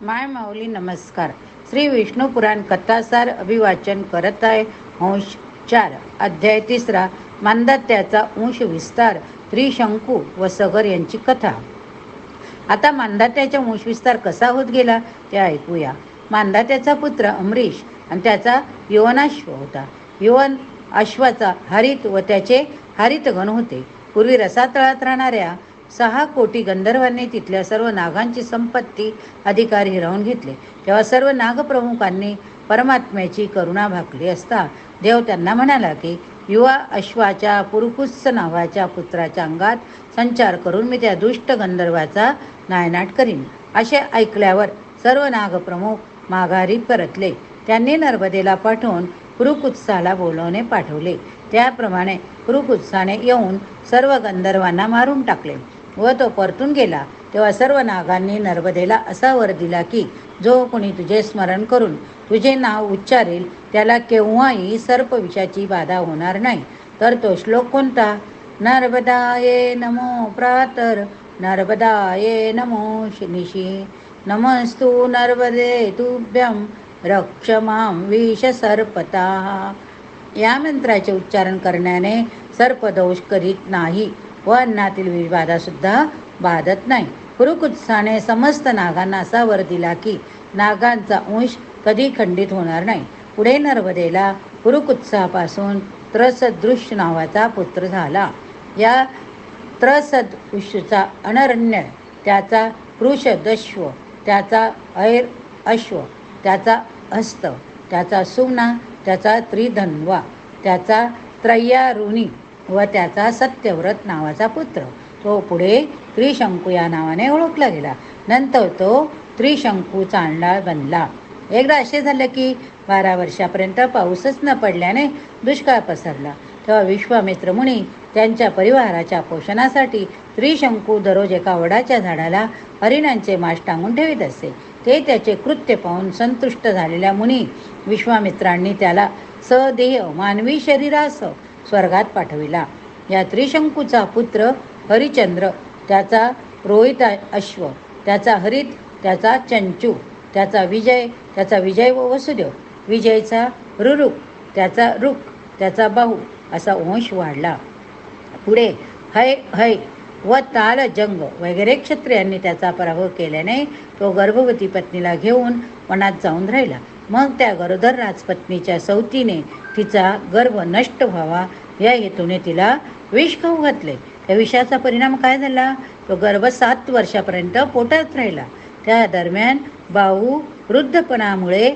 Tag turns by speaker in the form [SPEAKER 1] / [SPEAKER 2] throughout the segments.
[SPEAKER 1] माय माऊली नमस्कार. श्री विष्णू पुराण कथासार अभिवाचन करत आहे. अंश 4 अध्याय 3 मांदात्याचा अंश विस्तार. त्रिशंकू व सगर यांची कथा. आता मांदात्याचा अंश विस्तार कसा होत गेला ते ऐकूया. मांदात्याचा पुत्र अमरीश आणि त्याचा युवनाश्व होता. युवन अश्वाचा हरित व त्याचे हरितगण होते. पूर्वी रसातळात राहणाऱ्या 6 कोटी गंधर्वांनी तिथल्या सर्व नागांची संपत्ती अधिकार हिरावून घेतले. तेव्हा सर्व नागप्रमुखांनी परमात्म्याची करुणा भाकली असता देव त्यांना म्हणाला की युवा अश्वाच्या पुरुकुत्स नावाच्या पुत्राच्या अंगात संचार करून मी त्या दुष्ट गंधर्वाचा नायनाट करीन. असे ऐकल्यावर सर्व नागप्रमुख माघारी परतले. त्यांनी नर्मदेला पाठवून पुरुकुत्साला बोलवणे पाठवले. त्याप्रमाणे पुरुकुत्साने येऊन सर्व गंधर्वांना मारून टाकले व तो परतून गेला. तेव्हा सर्व नागांनी नर्मदेला असा वर दिला की जो कोणी तुझे स्मरण करून तुझे नाव उच्चारेल त्याला केव्हाही सर्पविषाची बाधा होणार नाही. तर तो श्लोक कोणता? नर्मदाये नमो प्रातर नर्मदाये नमो निशी नमस्तु नर्मदे तुभ्यं रक्ष मां विष सर्पता. या मंत्राचे उच्चारण करण्याने सर्पदोष करीत नाही व अन्नातील विषबाधा सुद्धा बाधत नाही. पुरुकुत्साने समस्त नागांना असा वर दिला की नागांचा अंश कधी खंडित होणार नाही. पुढे नर्मदेला पुरुकुत्सापासून त्रसदृश्य नावाचा पुत्र झाला. या त्रसदृश्यचा अनरण्य, त्याचा पृषदश्व, त्याचा ऐर अश्व, त्याचा हस्त, त्याचा सुम्ना, त्याचा त्रिधन्वा, त्याचा त्रय्यारुणी व त्याचा सत्यव्रत नावाचा पुत्र. तो पुढे त्रिशंकू या नावाने ओळखला गेला. नंतर तो त्रिशंकू चांडाळ बनला. एकदा असे झाले की 12 वर्षापर्यंत पाऊसच न पडल्याने दुष्काळ पसरला. तेव्हा विश्वामित्र मुनी त्यांच्या परिवाराच्या पोषणासाठी त्रिशंकू दररोज एका वडाच्या झाडाला हरिणांचे मांस टांगून ठेवीत असे. ते त्याचे कृत्य पाहून संतुष्ट झालेल्या मुनी विश्वामित्रांनी त्याला सदेह मानवी शरीरासह स्वर्गात पाठविला. या त्रिशंकूचा पुत्र हरिचंद्र, त्याचा रोहित अश्व, त्याचा हरित, त्याचा चंचू, त्याचा विजय व वसुदेव, विजयचा रुरुक, त्याचा रुक, त्याचा बाहू असा वंश वाढला. पुढे हय व तालजंग वगैरे क्षत्रियांनी त्याचा पराभव केल्याने तो गर्भवती पत्नीला घेऊन वनात जाऊन राहिला. मग त्या गरोदर राजपत्नीच्या सवतीने तिचा गर्भ नष्ट व्हावा या हेतूने तिला विष खाऊ घातले. त्या विषाचा परिणाम काय झाला? तो गर्भ 7 वर्षापर्यंत पोटात राहिला. त्या दरम्यान बाहू वृद्धपणामुळे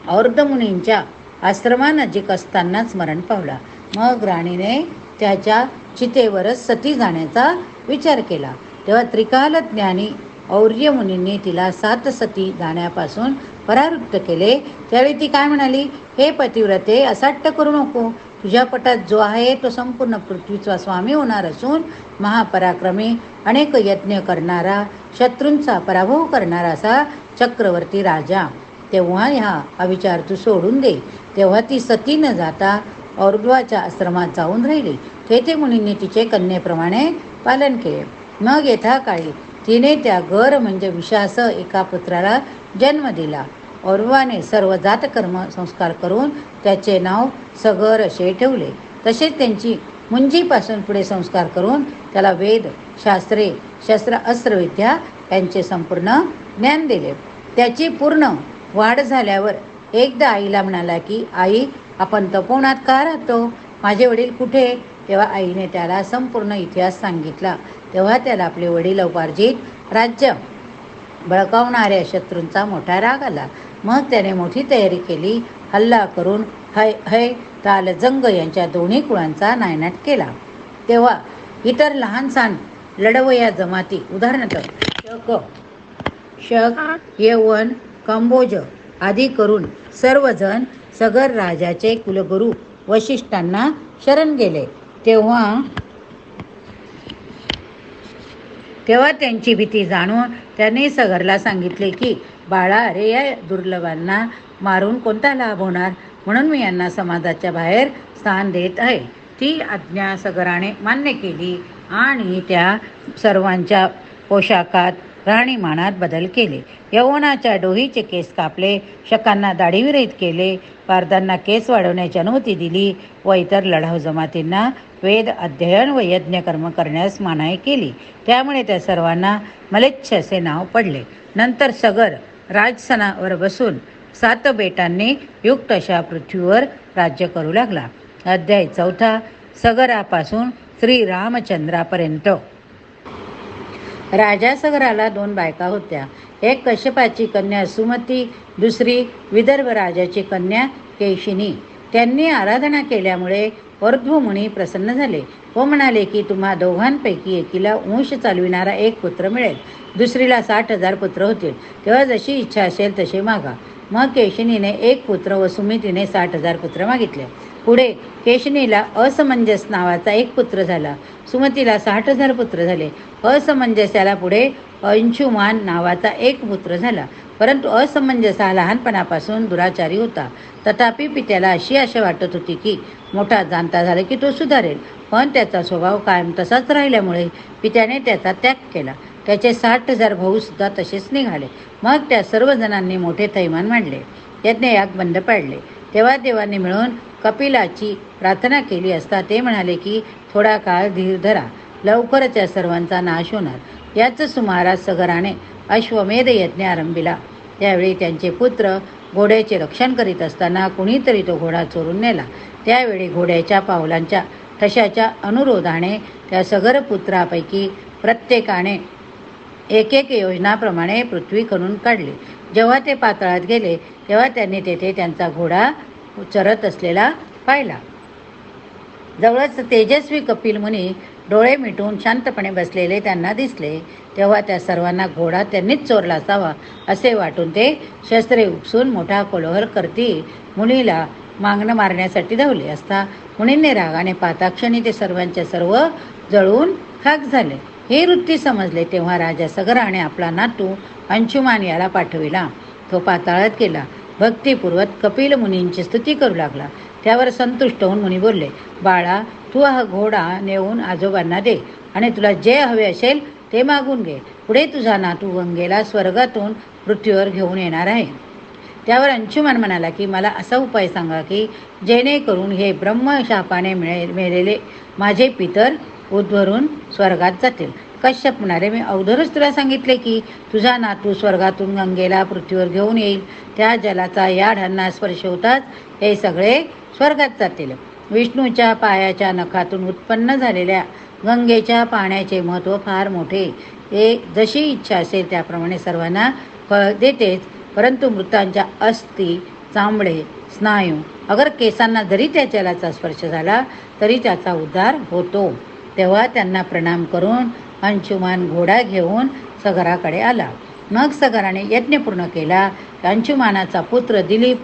[SPEAKER 1] और्धमुनींच्या आश्रमानजीक असतानाच मरण पावला. मग राणीने त्याच्या चितेवरच सती जाण्याचा विचार केला. तेव्हा त्रिकालज्ञानी और्यमुनींनी तिला 7 सती जाण्यापासून परावृत्त केले. त्यावेळी ती काय म्हणाली? हे पतिव्रते, असाट्ट करू नको. तुझ्या पटात जो आहे तो संपूर्ण पृथ्वीचा स्वामी होणार असून महापराक्रमी, अनेक यज्ञ करणारा, शत्रूंचा पराभव करणारा असा चक्रवर्ती राजा. तेव्हा हा अविचार तू सोडून दे. तेव्हा ती सती न जाता और्ध्वाच्या आश्रमात जाऊन राहिली. तेथे मुनींनी तिचे कन्येप्रमाणे पालन केले. मग यथाकाळी तिने त्या गर म्हणजे विषासह एका पुत्राला जन्म दिला. और्वाने सर्व जातकर्म संस्कार करून त्याचे नाव सगर असे ठेवले. तसेच त्यांची मुंजीपासून पुढे संस्कार करून त्याला वेद, शास्त्रे, शस्त्र, अस्त्रविद्या यांचे संपूर्ण ज्ञान दिले. त्याची पूर्ण वाढ झाल्यावर एकदा आईला म्हणाला की आई, आपण तपोवनात का राहतो? माझे वडील कुठे? तेव्हा आईने त्याला संपूर्ण इतिहास सांगितला. तेव्हा त्याला आपले वडील उपार्जित राज्य बळकावणाऱ्या शत्रूंचा मोठा राग आला. मग त्याने मोठी तयारी केली. हल्ला करून हय तालजंग यांच्या दोन्ही कुळांचा नायनाट केला. तेव्हा इतर लहान सहान लढवया जमाती, उदाहरणार्थ शक, यवन, कंबोज आदी करून सर्वजण सगर राजाचे कुलगुरू वशिष्ठांना शरण गेले. तेव्हा त्यांची भीती जाणून त्याने सगरला सांगितले की बाळा, अरे या दुर्लभांना मारून कोणता लाभ होणार? म्हणून मी यांना समाजाच्या बाहेर स्थान देत आहे. ती आज्ञा सगराने मान्य केली आणि त्या सर्वांच्या पोशाखात राहणीमानात बदल केले. यौवनाच्या डोहीचे केस कापले, शकांना दाढीविरहित केले, पारदांना केस वाढवण्याची अनुमती दिली व इतर लढाऊ जमातींना वेद अध्ययन व यज्ञकर्म करण्यास मनाई केली. त्यामुळे त्या सर्वांना मलेच्छ असे नाव पडले. नंतर सगर राजसनावर बसून 7 बेटांनी युक्त अशा पृथ्वीवर राज्य करू लागला. अध्याय 4. सगरापासून श्रीरामचंद्रापर्यंत. राजा सगराला 2 बायका होत्या. एक कश्यपाची कन्या सुमती, दुसरी विदर्भ राजाची कन्या केशिनी. त्यांनी आराधना केल्यामुळे ऊर्ध्वमुनी प्रसन्न झाले व म्हणाले की तुम्हा दोघांपैकी एकीला वंश चालविणारा एक पुत्र मिळेल, दुसरीला 60,000 पुत्र होतील. तेव्हा जशी इच्छा असेल तसे मागा. मग केशिनीने 1 पुत्र व सुमितीने 60,000 पुत्र मागितले. पुढे केशिनीला असमंजस नावाचा 1 पुत्र झाला. सुमतीला 60,000 पुत्र झाले. असमंजसाला पुढे अंशुमान नावाचा 1 पुत्र झाला. परंतु असमंजस हा लहानपणापासून दुराचारी होता. तथापि पित्याला अशी आशा वाटत होती की मोठा जाणता झाला की तो सुधारेल, पण त्याचा स्वभाव कायम तसाच राहिल्यामुळे पित्याने त्याचा त्याग केला. त्याचे 60,000 भाऊसुद्धा तसेच निघाले. मग त्या सर्वजणांनी मोठे थैमान मांडले, यज्ञयाग बंद पाडले. तेव्हा देवांनी मिळून कपिलाची प्रार्थना केली असता ते म्हणाले की थोडा काळ धीर धरा, लवकरच या सर्वांचा नाश होणार. याच सुमारास सगराने अश्वमेध यज्ञ आरंभिला. त्यावेळी त्यांचे पुत्र घोड्याचे रक्षण करीत असताना कुणीतरी तो घोडा चोरून नेला. त्यावेळी घोड्याच्या पावलांच्या ठशाच्या अनुरोधाने त्या सगर पुत्रापैकी प्रत्येकाने एक योजनाप्रमाणे पृथ्वी खणून काढली. जेव्हा ते पाताळात गेले तेव्हा त्यांनी तेथे त्यांचा घोडा चरत असलेला पाहिला. जवळच तेजस्वी कपिल मुनी डोळे मिटून शांतपणे बसलेले त्यांना दिसले. तेव्हा त्या सर्वांना घोडा त्यांनीच चोरला असावा असे वाटून ते शस्त्रे उपसून मोठा कोलाहल करती मुनीला मागणं मारण्यासाठी धावले असता मुनींनी रागाने पाहताक्षणी ते सर्वांच्या सर्व जळून खाक झाले. हे वृत्ती समजले तेव्हा राजा सगराने आपला नातू अंशुमान याला पाठविला. तो पाताळात गेला. भक्तिपूर्वक कपिल मुनींची स्तुती करू लागला. त्यावर संतुष्ट होऊन मुनी बोलले, बाळा, तू हा घोडा नेऊन आजोबांना दे आणि तुला जे हवे असेल ते मागून घे. पुढे तुझा नातू गंगेला स्वर्गातून पृथ्वीवर घेऊन येणार आहे. त्यावर अंशुमान म्हणाला की मला असा उपाय सांगा की जेणेकरून हे ब्रह्मशापाने मेलेले माझे पितर उद्वरून स्वर्गात जातील. कश्यप म्हणाले, मी अगोदरच तुला सांगितले की तुझा नातू स्वर्गातून गंगेला पृथ्वीवर घेऊन येईल. त्या जलाचा याढांना स्पर्श होताच हे सगळे स्वर्गात जातील. विष्णूच्या पायाच्या नखातून उत्पन्न झालेल्या गंगेच्या पाण्याचे महत्त्व फार मोठे. हे जशी इच्छा असेल त्याप्रमाणे सर्वांना फळ देतेच, परंतु मृतांच्या अस्थी, चांबडे, स्नायू अगर केसांना जरी त्या जलाचा स्पर्श झाला तरी त्याचा उद्धार होतो. तेव्हा त्यांना प्रणाम करून अंशुमान घोडा घेऊन सगराकडे आला. मग सगराने यज्ञ पूर्ण केला. अंशुमानाचा पुत्र दिलीप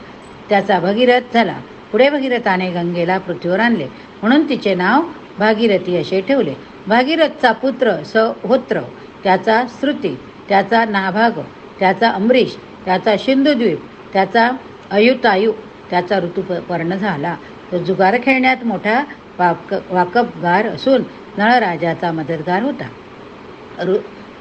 [SPEAKER 1] त्याचा भगीरथ झाला. पुढे भगीरथाने गंगेला पृथ्वीवर आणले म्हणून तिचे नाव भागीरथी असे ठेवले. भागीरथचा पुत्र सहोत्र, त्याचा श्रुती, त्याचा नाभाग, त्याचा अमरीश, त्याचा सिंधुद्वीप, त्याचा अयुतायू, त्याचा ऋतुपर्ण झाला. तो जुगार खेळण्यात मोठा वाकबगार असून नळराजाचा मदतगार होता.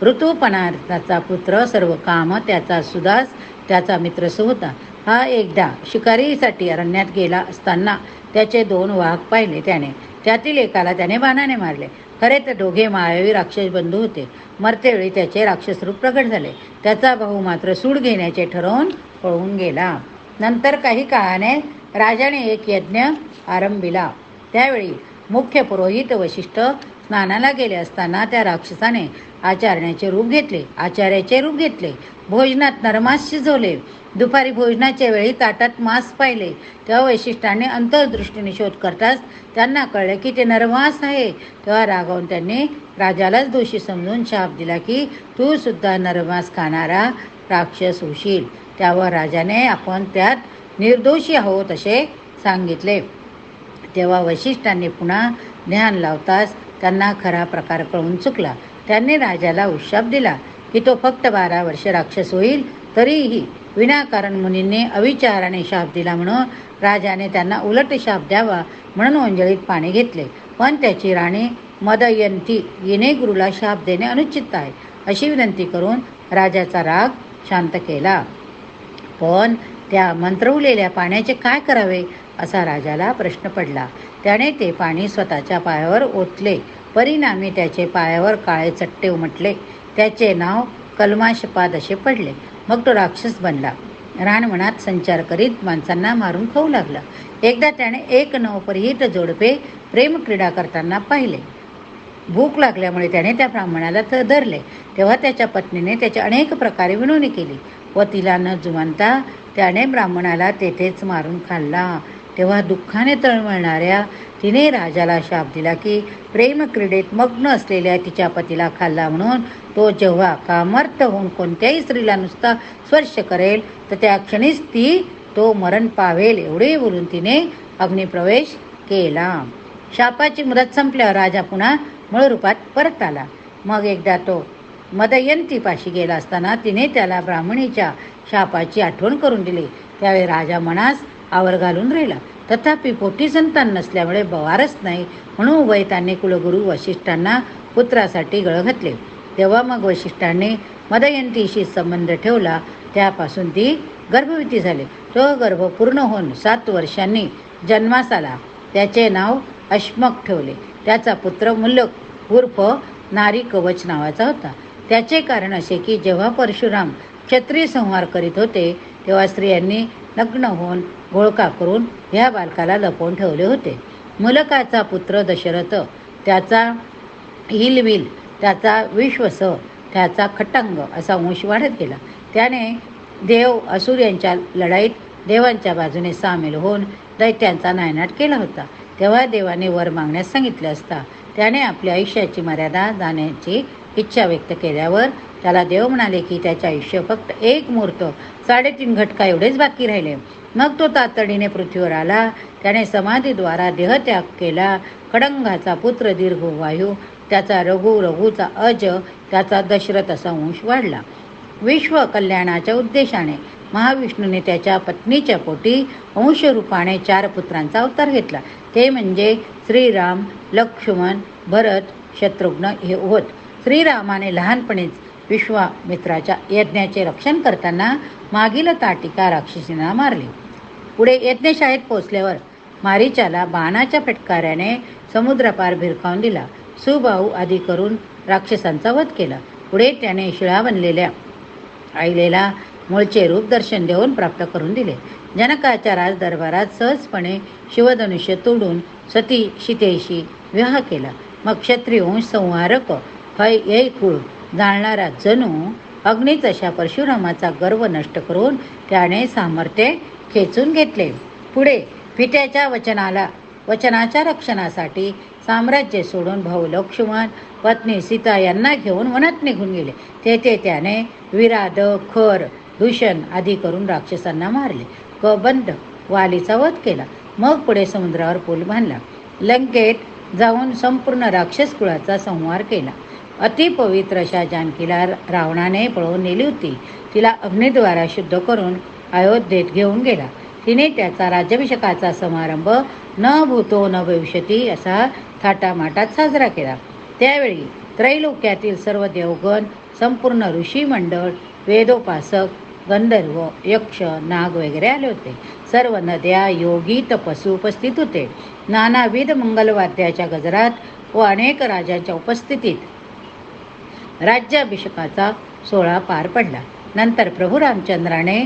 [SPEAKER 1] ऋतुपर्णाचा पुत्र सर्व काम, त्याचा सुदास, त्याचा मित्रसु होता. हा एकदा शिकारीसाठी अरण्यात गेला असताना त्याचे 2 वाघ पाहिले त्याने. त्यातील एकाला त्याने बाणाने मारले. खरे तर दोघे मायावी राक्षस बंधू होते. मरतेवेळी त्याचे राक्षस रूप प्रकट झाले. त्याचा भाऊ मात्र सूड घेण्याचे ठरवून पळून गेला. नंतर काही काळाने राजाने एक यज्ञ आरंभिला. त्यावेळी मुख्य पुरोहित वशिष्ठ स्नानाला गेले असताना त्या राक्षसाने आचार्याचे रूप घेतले. भोजनात नरमास शिजवले. दुपारी भोजनाच्या वेळी ताटात मांस पाहिले. तेव्हा वैशिष्ट्याने अंतर्दृष्टीने शोध करताच त्यांना कळले की ते नरमास आहे. तेव्हा रागावून त्यांनी राजालाच दोषी समजून शाप दिला की तू सुद्धा नरमास खाणारा राक्षस होशील. त्यावर राजाने आपण त्यात निर्दोषी आहोत असे सांगितले. तेव्हा वैशिष्ट्यांनी पुन्हा ध्यान लावताच त्यांना खरा प्रकार कळून चुकला. त्यांनी राजाला उशाप दिला की तो फक्त 12 वर्ष राक्षस होईल. तरीही विनाकारण मुनींनी अविचाराने शाप दिला म्हणून राजाने त्यांना उलट शाप द्यावा म्हणून ओंजळीत पाणी घेतले. पण त्याची राणी मदयंती हिने गुरुला शाप देणे अनुचित आहे अशी विनंती करून राजाचा राग शांत केला. पण त्या मंत्रवलेल्या पाण्याचे काय करावे असा राजाला प्रश्न पडला. त्याने ते पाणी स्वतःच्या पायावर ओतले. परिणामी त्याचे पायावर काळे चट्टे उमटले. त्याचे नाव कल्माशपाद असे पडले. मग तो राक्षस बनला. रानवनात संचार करीत माणसांना मारून खाऊ लागला. एकदा त्याने एक नवपरिहित जोडपे प्रेमक्रीडा करताना पाहिले. भूक लागल्यामुळे त्याने त्या ब्राह्मणाला धरले. तेव्हा त्याच्या पत्नीने त्याची अनेक प्रकारे विनवणी केली व तिला न जुमानता त्याने ब्राह्मणाला तेथेच मारून खाल्ला. तेव्हा दुःखाने तळमळणाऱ्या तिने राजाला शाप दिला की प्रेमक्रीडेत मग्न असलेल्या तिच्या पतीला खाल्ला म्हणून तो जेव्हा कामर्थ होऊन कोणत्याही स्त्रीला नुसता स्पर्श करेल तर त्या क्षणीच तो मरण पावेल. एवढे बोलून तिने अग्निप्रवेश केला. शापाची मुदत संपल्यावर राजा पुन्हा मूळ रूपात परत आला. मग एकदा तो मदयंतीपाशी गेला असताना तिने त्याला ब्राह्मणीच्या शापाची आठवण करून दिली. त्यावेळी राजा मनास आवर घालून राहिला. तथापि पोटी संतान नसल्यामुळे बवारच नाही म्हणून उभयतांनी कुलगुरू वशिष्ठांना पुत्रासाठी गळ घातले. तेव्हा मग वशिष्ठांनी मदयंतीशी संबंध ठेवला. त्यापासून ती गर्भवती झाली. तो गर्भ पूर्ण होऊन 7 वर्षांनी जन्मास आला. त्याचे नाव अश्मक ठेवले. त्याचा पुत्र मुल्लक उर्फ नारी कवच नावाचा होता. त्याचे कारण असे की जेव्हा परशुराम क्षत्रिय संहार करीत होते तेव्हा स्त्रियांनी लग्न होऊन घोळका करून ह्या बालकाला लपवून ठेवले होते. मुलकाचा पुत्र दशरथ, त्याचा हिलविल, त्याचा विश्वस, त्याचा खट्टंग असा वंश वाढत गेला. त्याने देव असुर यांच्या लढाईत देवांच्या बाजूने सामील होऊन दैत्यांचा नायनाट केला होता. तेव्हा देवाने वर मागण्यास सांगितले असता त्याने आपल्या आयुष्याची मर्यादा जाण्याची इच्छा व्यक्त केल्यावर त्याला देव म्हणाले की त्याचे आयुष्य फक्त 1 मुहूर्त 3.5 घटका एवढेच बाकी राहिले. मग तो तातडीने पृथ्वीवर आला. त्याने समाधीद्वारा देहत्याग केला. खडंगाचा पुत्र दीर्घ वायू, त्याचा रघु, रघुचा अज, त्याचा दशरथ असा वंश वाढला. विश्व कल्याणाच्या उद्देशाने महाविष्णूने त्याच्या पत्नीच्या पोटी अंशरूपाने 4 पुत्रांचा अवतार घेतला. ते म्हणजे श्रीराम, लक्ष्मण, भरत, शत्रुघ्न हे होत. श्रीरामाने लहानपणीच विश्वामित्राच्या यज्ञाचे रक्षण करताना मागील ताटिका राक्षसींना मारली. पुढे यज्ञशाळेत पोचल्यावर मारीचाला बाणाच्या फटकाऱ्याने समुद्रपार भिरकावून दिला. सुबाहू आदी करून राक्षसांचा वध केला. पुढे त्याने शिळा बनलेल्या आईलेला मूळचे रूप दर्शन देऊन प्राप्त करून दिले. जनकाच्या राजदरबारात सहजपणे शिवधनुष्य तोडून सती सीतेशी विवाह केला. मग क्षत्रिय वंश संहारक हे कुळ जाणणारा जणू अग्नीच अशा परशुरामाचा गर्व नष्ट करून त्याने सामर्थ्य खेचून घेतले. पुढे पित्याच्या वचनाच्या रक्षणासाठी साम्राज्य सोडून भाऊ लक्ष्मण, पत्नी सीता यांना घेऊन वनात निघून गेले. तेथे त्याने विराध, खर, दूषण आदी करून राक्षसांना मारले. कबंध वालीचा वध केला. मग पुढे समुद्रावर पूल बांधला. लंकेत जाऊन संपूर्ण राक्षस कुळाचा संहार केला. अतिपवित्र अशा जानकीला रावणाने पळवून नेली होती. तिला अग्निद्वारा शुद्ध करून अयोध्येत घेऊन गेला. तिने त्याचा राज्याभिषेकाचा समारंभ न भूतो न भविष्यती असा थाटामाटात साजरा केला. त्यावेळी त्रैलोक्यातील सर्व देवगण, संपूर्ण ऋषी मंडळ, वेदोपासक, गंधर्व, यक्ष, नाग वगैरे आले होते. सर्व नद्या, योगी, तपस्वी उपस्थित होते. नानाविध मंगलवाद्याच्या गजरात व अनेक राजांच्या उपस्थितीत राज्याभिषेकाचा सोहळा पार पडला. नंतर प्रभू रामचंद्राने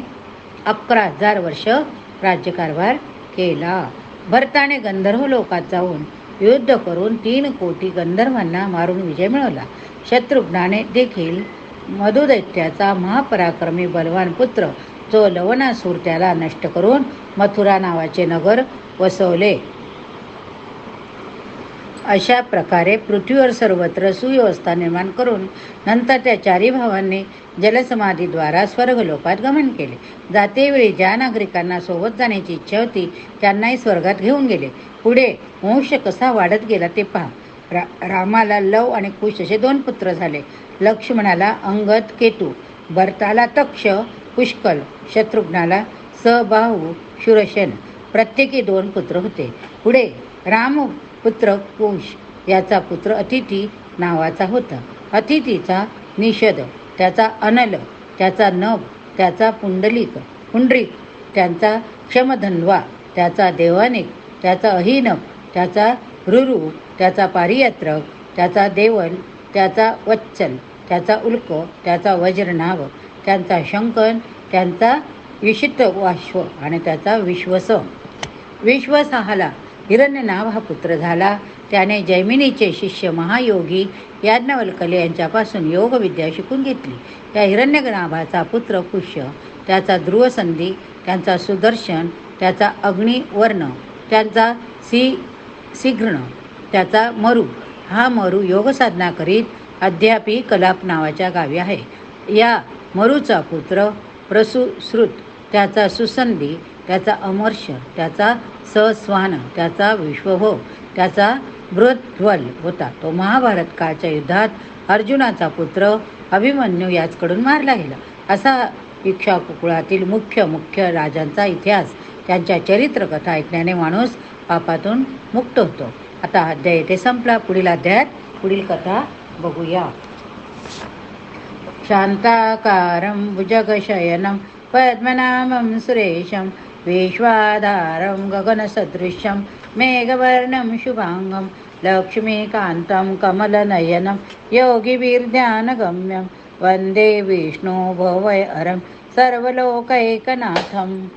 [SPEAKER 1] 11,000 वर्ष राज्यकारभार केला. भरताने गंधर्व लोकात जाऊन युद्ध करून 3 कोटी गंधर्वांना मारून विजय मिळवला. शत्रुघ्नाने देखील मधुदैत्याचा महापराक्रमी बलवान पुत्र जो लवणासूर त्याला नष्ट करून मथुरा नावाचे नगर वसवले. अशा प्रकारे पृथ्वीवर सर्वत्र सुव्यवस्था निर्माण करून नंतर त्या 4 भावांनी जलसमाधीद्वारा स्वर्गलोकात गमन केले. जातेवेळी ज्या नागरिकांना सोबत जाण्याची इच्छा होती त्यांनाही स्वर्गात घेऊन गेले. पुढे वंश कसा वाढत गेला ते पहा. रामाला लव आणि कुश असे 2 पुत्र झाले. लक्ष्मणाला अंगद, केतू, भरताला तक्ष, पुष्कल, शत्रुघ्नाला सबाहू, शूरसेन प्रत्येकी 2 पुत्र होते. पुढे रामपुत्र कुश याचा पुत्र अतिथी नावाचा होता. अतिथीचा निषद, त्याचा अनल, त्याचा नभ, त्याचा पुंडरीक, त्यांचा क्षमधन्वा, त्याचा देवानिक, त्याचा अहिनक, त्याचा रुरु, त्याचा पारियात्रक, त्याचा देवल, त्याचा वत्सल, त्याचा उल्क, त्याचा वज्रनाभ, त्यांचा शंकन, त्यांचा विशितवाश्व आणि त्याचा विश्वस. विश्वसाहाला हिरण्यनाभ हा पुत्र झाला. त्याने जैमिनीचे शिष्य महायोगी याज्ञवल्क्य यांच्यापासून योगविद्या शिकून घेतली. त्या हिरण्यनाभाचा पुत्र पुष्य, त्याचा ध्रुवसंधी, त्यांचा सुदर्शन, त्याचा अग्निवर्ण, त्यांचा सिघ्न, त्याचा मरु. हा मरु योगसाधना करीत अद्यापी कलाप नावाच्या गावी आहे. या मरुचा पुत्र प्रसुश्रुत, त्याचा सुसंधी, त्याचा अमर्ष, त्याचा सस्वान, त्याचा विश्वभोग, त्याचा बृहद्वल होता. तो महाभारत काळच्या युद्धात अर्जुनाचा पुत्र अभिमन्यू याचकडून मारला गेला. असा इक्ष्वाकू कुळातील मुख्य राजांचा इतिहास. त्यांच्या चरित्रकथा ऐकण्याने माणूस पापातून मुक्त होतो. आता अध्याय येथे संपला. पुढील अध्यायात पुढील कथा बघूया. शांताकारं भुजगशयनं पद्मनाभं सुरेशं विश्वाधारं गगनसदृशं मेघवर्णं शुभांगं लक्ष्मीकान्तं कमलनयनं योगिभिर्ध्यानगम्यं वन्दे विष्णु भवभयहरं सर्वलोकैकनाथम्.